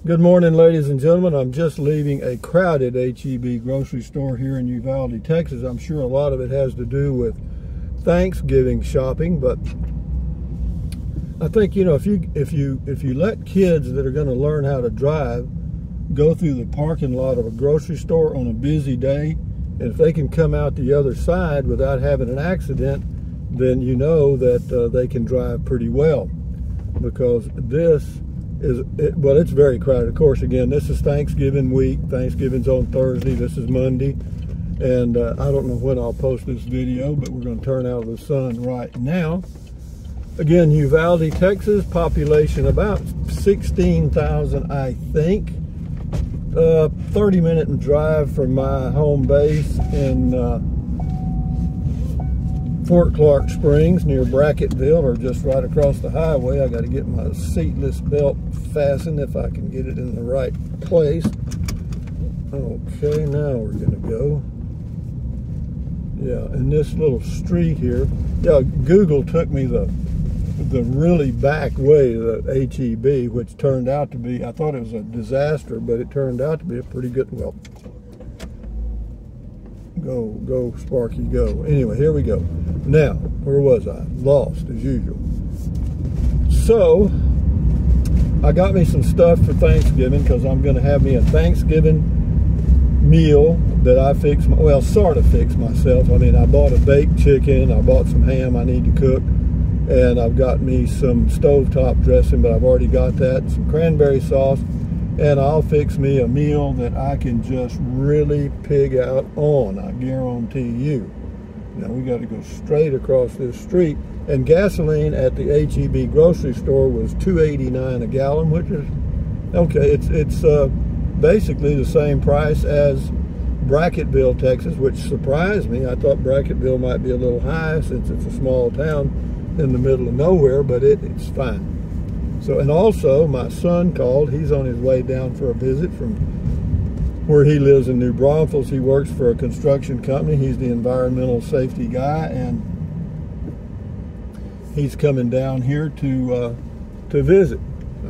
Good morning, ladies and gentlemen. I'm just leaving a crowded H-E-B grocery store here in Uvalde, Texas. I'm sure a lot of it has to do with Thanksgiving shopping, but I think, you know, if you let kids that are going to learn how to drive go through the parking lot of a grocery store on a busy day, and if they can come out the other side without having an accident, then you know that they can drive pretty well, because this well, it's very crowded. Of course, again, this is Thanksgiving week. Thanksgiving's on Thursday. This is Monday. And I don't know when I'll post this video, but we're going to turn out of the sun right now. Again, Uvalde, Texas, population about 16,000, I think. 30-minute drive from my home base in Fort Clark Springs near Brackettville, or just right across the highway. I got to get my seatless belt fastened if I can get it in the right place. Okay, now we're gonna go. Yeah, in this little street here. Yeah, Google took me the really back way to the H-E-B, which turned out to be, I thought it was a disaster, but it turned out to be a pretty good, well, go Sparky, go. Anyway, here we go. Now, where was I? Lost as usual. So I got me some stuff for Thanksgiving, because I'm going to have me a Thanksgiving meal that I fix, well, sort of fix myself. I mean, I bought a baked chicken, I bought some ham I need to cook, and I've got me some stovetop dressing, but I've already got that, some cranberry sauce, and I'll fix me a meal that I can just really pig out on, I guarantee you. Now we got to go straight across this street, and gasoline at the H-E-B grocery store was $2.89 a gallon, which is okay. It's basically the same price as Brackettville, Texas, which surprised me. I thought Brackettville might be a little high since it's a small town in the middle of nowhere, but it's fine. So, and also my son called. He's on his way down for a visit from where he lives in New Braunfels. He works for a construction company. He's the environmental safety guy, and he's coming down here to visit.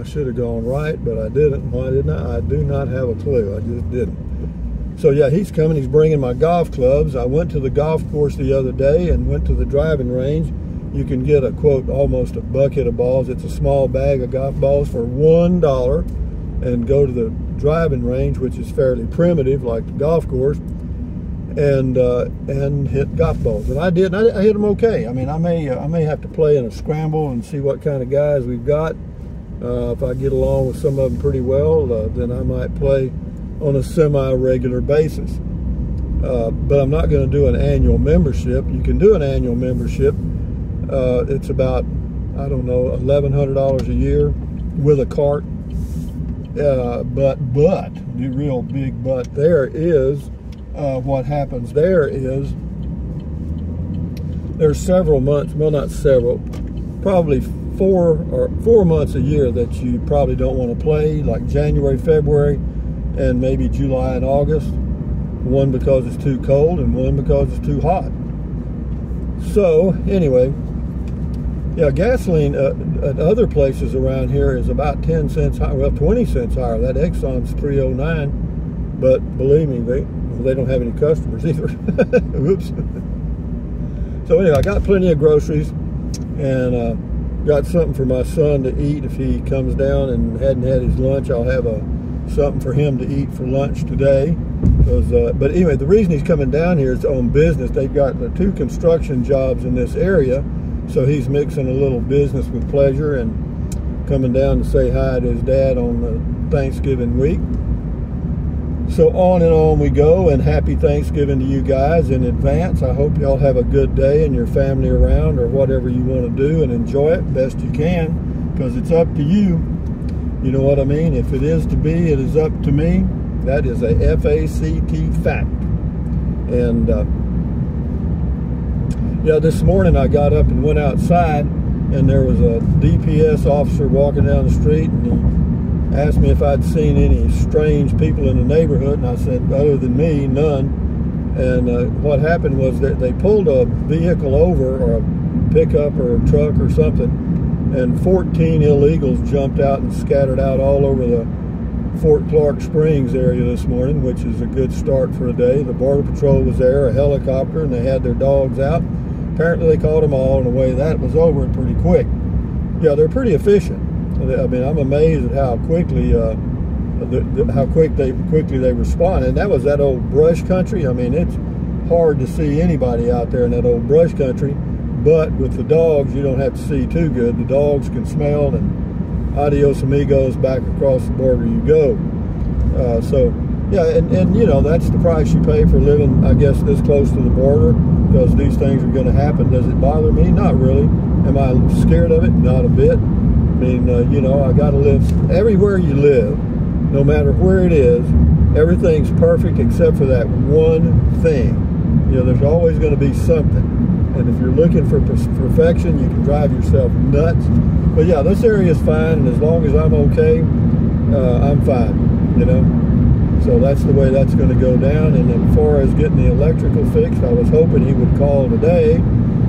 I should have gone right, but I didn't. Why didn't I? I do not have a clue. I just didn't. So yeah, he's coming. He's bringing my golf clubs. I went to the golf course the other day and went to the driving range. You can get a, quote, almost a bucket of balls. It's a small bag of golf balls for $1, and go to the driving range, which is fairly primitive, like the golf course, and hit golf balls. And I did. And I hit them okay. I mean, I may have to play in a scramble and see what kind of guys we've got. If I get along with some of them pretty well, then I might play on a semi-regular basis. But I'm not going to do an annual membership. You can do an annual membership. It's about, I don't know, $1,100 a year with a cart. But the real big but there is, what happens there is there's several months, well, not several, probably four months a year that you probably don't want to play, like January, February, and maybe July and August. One because it's too cold, and one because it's too hot. So anyway, yeah, gasoline at other places around here is about 10 cents higher, well, 20 cents higher. That Exxon's $3.09, but believe me, they don't have any customers either. Oops. So anyway, I got plenty of groceries, and got something for my son to eat if he comes down and hadn't had his lunch. I'll have something for him to eat for lunch today. But anyway, the reason he's coming down here is on business. They've got 2 construction jobs in this area. So he's mixing a little business with pleasure and coming down to say hi to his dad on the Thanksgiving week. So on and on we go, and happy Thanksgiving to you guys in advance. I hope y'all have a good day and your family around, or whatever you want to do, and enjoy it best you can, because it's up to you. You know what I mean? If it is to be, it is up to me. That is a F-A-C-T fact. And yeah, this morning I got up and went outside, and there was a DPS officer walking down the street, and he asked me if I'd seen any strange people in the neighborhood, and I said, other than me, none. And what happened was that they pulled a vehicle over, or a pickup or a truck or something, and 14 illegals jumped out and scattered out all over the Fort Clark Springs area this morning, which is a good start for a day. The Border Patrol was there, a helicopter, and they had their dogs out. Apparently they caught them all, and the way that was over pretty quick. Yeah, they're pretty efficient. I mean, I'm amazed at how quickly quickly they respond. And that was that old brush country. I mean, it's hard to see anybody out there in that old brush country, but with the dogs, you don't have to see too good. The dogs can smell, and adios amigos, back across the border you go. So yeah, and you know, that's the price you pay for living, I guess, this close to the border, because these things are going to happen. Does it bother me? Not really. Am I scared of it? Not a bit. I mean, you know, I got to live everywhere you live, no matter where it is. Everything's perfect except for that one thing. You know, there's always going to be something. And if you're looking for perfection, you can drive yourself nuts. But yeah, this area is fine, and as long as I'm okay, I'm fine, you know. So that's the way that's going to go down. And then as far as getting the electrical fixed, I was hoping he would call today,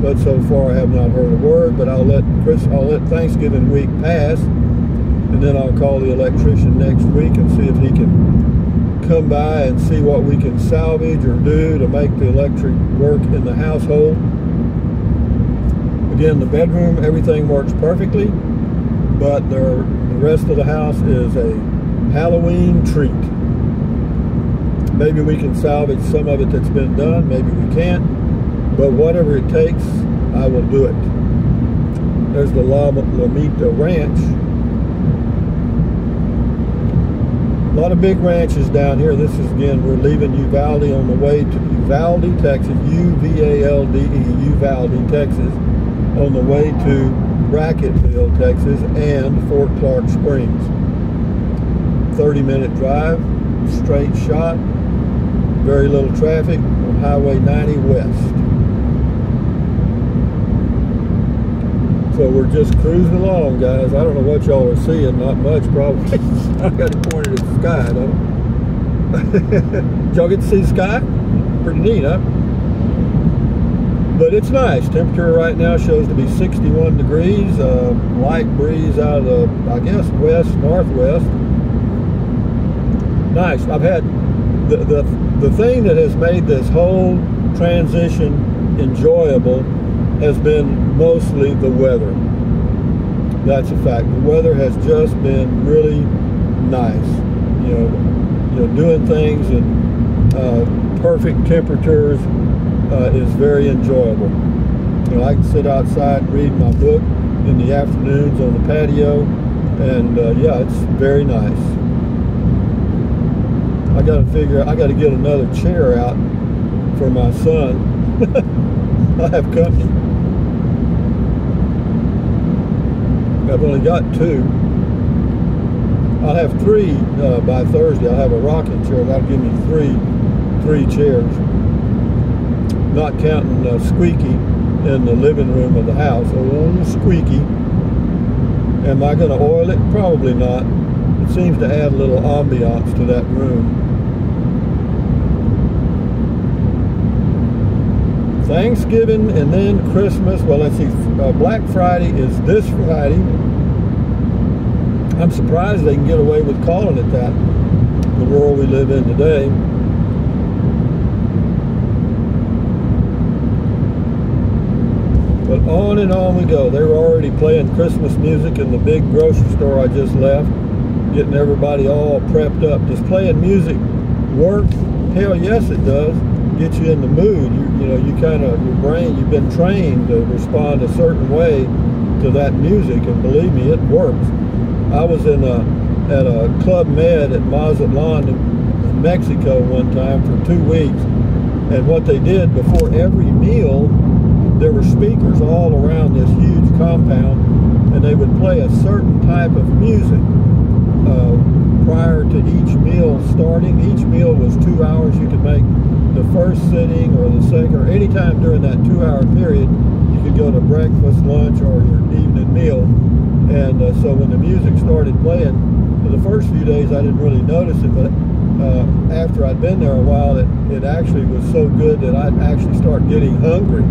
but so far I have not heard a word. But I'll let Thanksgiving week pass, and then I'll call the electrician next week and see if he can come by and see what we can salvage or do to make the electric work in the household. Again, the bedroom, everything works perfectly, but the rest of the house is a Halloween treat. Maybe we can salvage some of it that's been done, maybe we can't, but whatever it takes, I will do it. There's the Lomita Ranch. A lot of big ranches down here. This is, again, we're leaving Uvalde on the way to Uvalde, Texas, U-V-A-L-D-E, Uvalde, Texas, on the way to Brackettville, Texas, and Fort Clark Springs. 30-minute drive, straight shot, very little traffic on Highway 90 West. So we're just cruising along, guys. I don't know what y'all are seeing. Not much, probably. I got it pointed at the sky, don't I? Did y'all get to see the sky? Pretty neat, huh? But it's nice. Temperature right now shows to be 61 degrees. Light breeze out of the, I guess, northwest. Nice. I've had the thing that has made this whole transition enjoyable has been mostly the weather. That's a fact. The weather has just been really nice. You know, doing things in perfect temperatures is very enjoyable. You know, I can sit outside and read my book in the afternoons on the patio, and yeah, it's very nice. I got to get another chair out for my son. I have company. I've only got 2. I'll have 3 by Thursday. I'll have a rocking chair. That'll give me three chairs. Not counting Squeaky in the living room of the house. Oh, Squeaky. Am I going to oil it? Probably not. It seems to add a little ambiance to that room. Thanksgiving and then Christmas. Well, let's see. Black Friday is this Friday. I'm surprised they can get away with calling it that, the world we live in today. But on and on we go. They were already playing Christmas music in the big grocery store I just left, getting everybody all prepped up. Does playing music work? Hell yes, it does. Get you in the mood. You know, you kind of, your brain, you've been trained to respond a certain way to that music, and believe me, it works. I was at a Club Med at Mazatlan in Mexico one time for 2 weeks, and what they did before every meal, there were speakers all around this huge compound, and they would play a certain type of music prior to each meal starting. Each meal was 2 hours. You could make the first sitting or the second, or any time during that 2-hour period, you could go to breakfast, lunch, or your evening meal. And so when the music started playing, for the first few days I didn't really notice it, but after I'd been there a while, it actually was so good that I'd actually start getting hungry.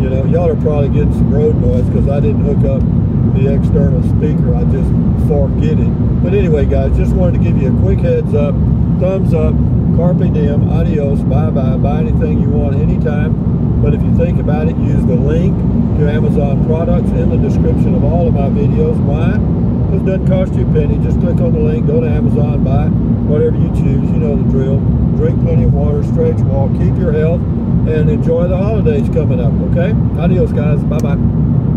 You know, y'all are probably getting some road noise because I didn't hook up the external speaker. I just forget it. But anyway, guys, just wanted to give you a quick heads up. Thumbs up. Carpe diem. Adios. Bye-bye. Buy anything you want anytime. But if you think about it, use the link to Amazon products in the description of all of my videos. Why? Because it doesn't cost you a penny. Just click on the link, go to Amazon, buy whatever you choose. You know the drill. Drink plenty of water, stretch, walk, keep your health, and enjoy the holidays coming up, okay? Adios, guys. Bye-bye.